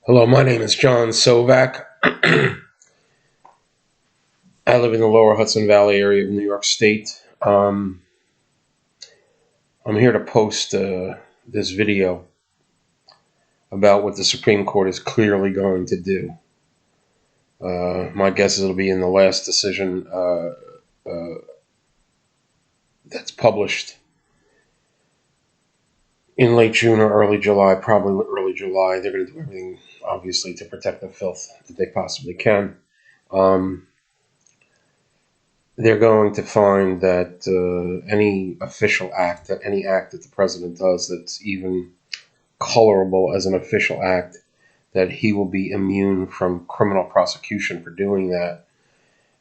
Hello, my name is John Sovak. I live in the lower Hudson Valley area of New York State. I'm here to post this video about what the Supreme Court is clearly going to do. My guess is it'll be in the last decision that's published in late June or early July, probably early July. They're going to do everything, obviously, to protect the filth that they possibly can. They're going to find that any official act, any act that the president does that's even colorable as an official act, that he will be immune from criminal prosecution for doing that.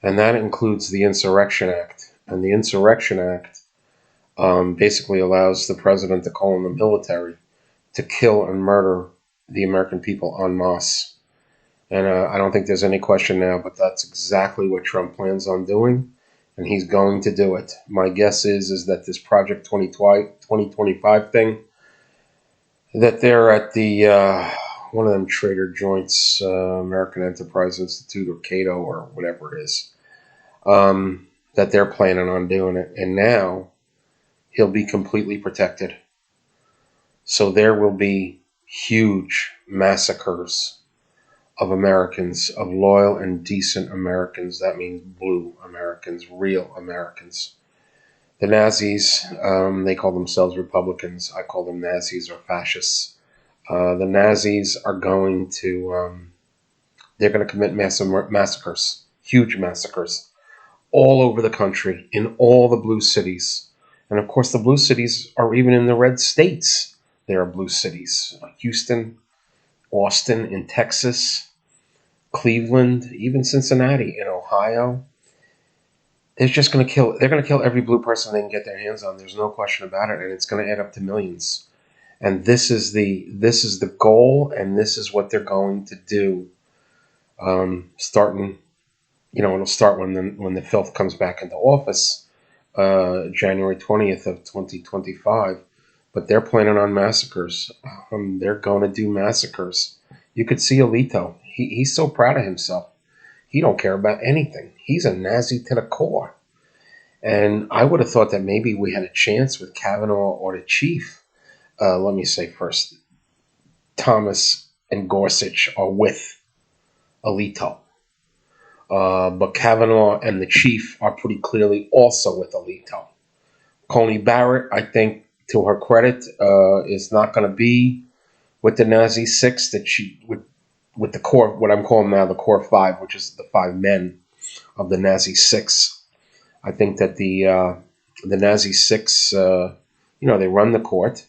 And that includes the Insurrection Act. And the Insurrection Act basically allows the president to call on the military to kill and murder the American people en masse. And I don't think there's any question now, but that's exactly what Trump plans on doing. And he's going to do it. My guess is that this Project 2025 thing, that they're at the one of them Trader Joints, American Enterprise Institute, or Cato, or whatever it is, that they're planning on doing it. And now he'll be completely protected. So there will be huge massacres of Americans, of loyal and decent Americans. That means blue Americans, real Americans. The Nazis, they call themselves Republicans. I call them Nazis or fascists. The Nazis are going to, they're going to commit massacres, huge massacres, all over the country, in all the blue cities. And of course, the blue cities are even in the red states. There are blue cities, like Houston, Austin in Texas, Cleveland, even Cincinnati in Ohio. They're just going to kill. They're going to kill every blue person they can get their hands on. There's no question about it, and it's going to add up to millions. And this is the goal, and this is what they're going to do. Starting, it'll start when the filth comes back into office, January 20th of 2025. But they're planning on massacres. They're going to do massacres. You could see Alito. He's so proud of himself. He don't care about anything. He's a Nazi to the core. And I would have thought that maybe we had a chance with Kavanaugh or the chief. Let me say first, Thomas and Gorsuch are with Alito. But Kavanaugh and the chief are pretty clearly also with Alito. Coney Barrett, I think, to her credit, is not going to be with the Nazi Six, that she with the core, what I'm calling now the core five, which is the five men of the Nazi Six. I think that the Nazi Six, they run the court.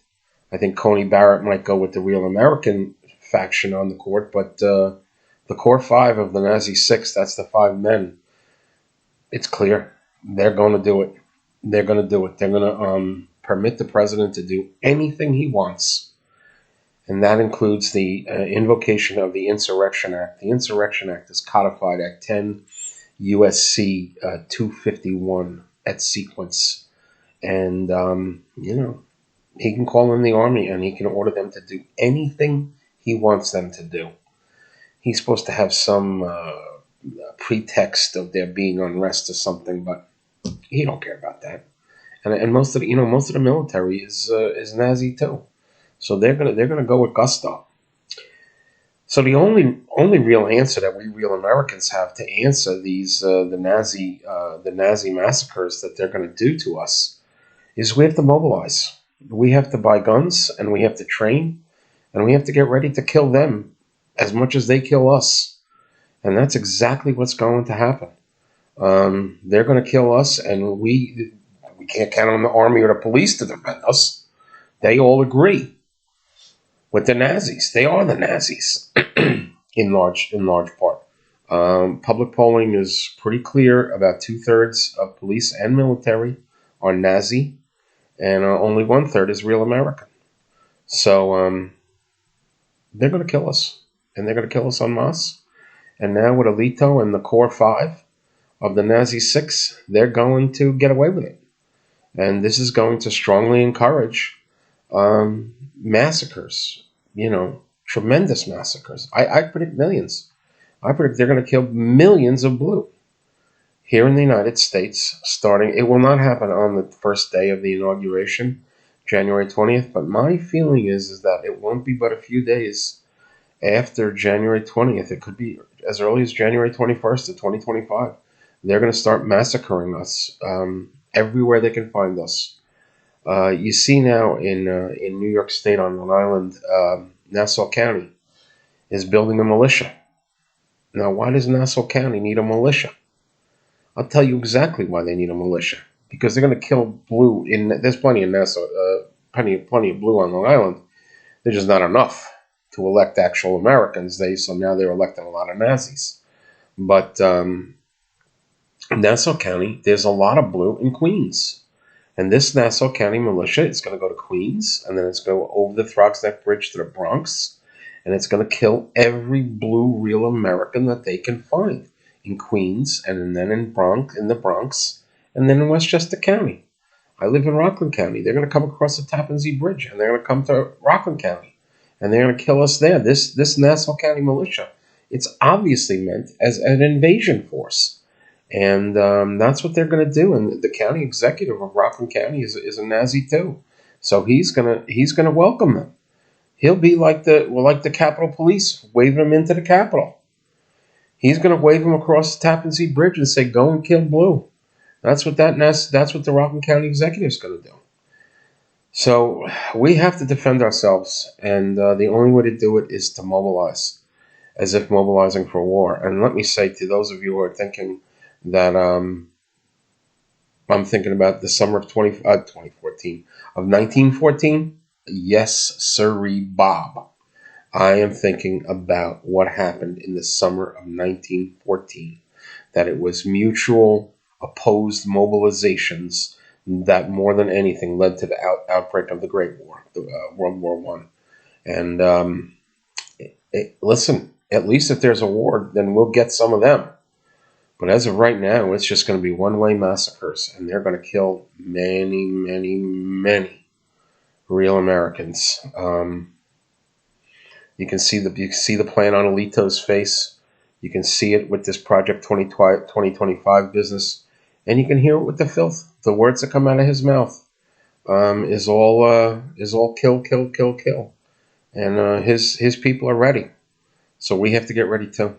I think Coney Barrett might go with the real American faction on the court, but the core five of the Nazi Six, that's the five men. It's clear they're going to do it. They're going to do it. They're going to permit the president to do anything he wants. And that includes the invocation of the Insurrection Act. The Insurrection Act is codified at 10 U.S.C. 251 at sequence. And, he can call in the army and he can order them to do anything he wants them to do. He's supposed to have some pretext of there being unrest or something, but he don't care about that. And most of the military is Nazi too. So they're gonna go with gusto. So the only real answer that we real Americans have to answer these the Nazi massacres that they're going to do to us is we have to mobilize. We have to buy guns, and we have to train, and we have to get ready to kill them as much as they kill us. And that's exactly what's going to happen. They're going to kill us, and we can't count on the army or the police to defend us. They all agree with the Nazis. They are the Nazis in large part. Public polling is pretty clear. About 2/3 of police and military are Nazi, and only 1/3 is real American. So they're going to kill us, and they're going to kill us en masse. And now with Alito and the core five of the Nazi Six, they're going to get away with it. And this is going to strongly encourage massacres, tremendous massacres. I predict millions. I predict they're going to kill millions of blue here in the United States, starting. It will not happen on the first day of the inauguration, January 20th, but my feeling is that it won't be but a few days after January 20th. It could be as early as January 21st of 2025. They're going to start massacring us everywhere they can find us. You see now in New York State on Long Island, Nassau County is building a militia. Now, why does Nassau County need a militia? I'll tell you exactly why they need a militia. Because they're going to kill blue. There's plenty of Nassau, plenty of blue on Long Island. There's just not enough to elect actual Americans. So now they're electing a lot of Nazis. But Nassau County, there's a lot of blue in Queens. And this Nassau County militia is going to go to Queens, and then it's going to go over the Throgs Neck Bridge to the Bronx, and it's going to kill every blue real American that they can find in Queens, and then in the Bronx, and then in Westchester County. I live in Rockland County. They're going to come across the Tappan Zee Bridge, and they're going to come to Rockland County, and they're going to kill us there. This Nassau County militia, it's obviously meant as an invasion force. And that's what they're going to do. And the county executive of Rockland County is a Nazi too, so he's gonna welcome them. He'll be like the Capitol Police, waving them into the Capitol. He's going to wave them across the Tappan Zee Bridge and say, "Go and kill blue." That's what the Rockland County executive is going to do. So we have to defend ourselves, and the only way to do it is to mobilize, as if mobilizing for war. And let me say to those of you who are thinking that I'm thinking about the summer of 1914. Yes, sirree, Bob. I am thinking about what happened in the summer of 1914. That it was mutual opposed mobilizations that more than anything led to the outbreak of the Great War, World War I. And listen, at least if there's a war, then we'll get some of them. But as of right now, it's just going to be one-way massacres, and they're going to kill many, many, many real Americans. You can see the plan on Alito's face. You can see it with this Project 2025 business, and you can hear it with the filth. The words that come out of his mouth is all kill, kill, kill, kill, and his people are ready. So we have to get ready too.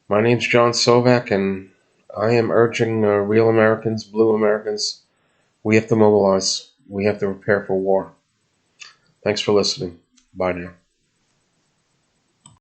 My name's John Sovak, and I am urging real Americans, blue Americans, we have to mobilize. We have to prepare for war. Thanks for listening. Bye now.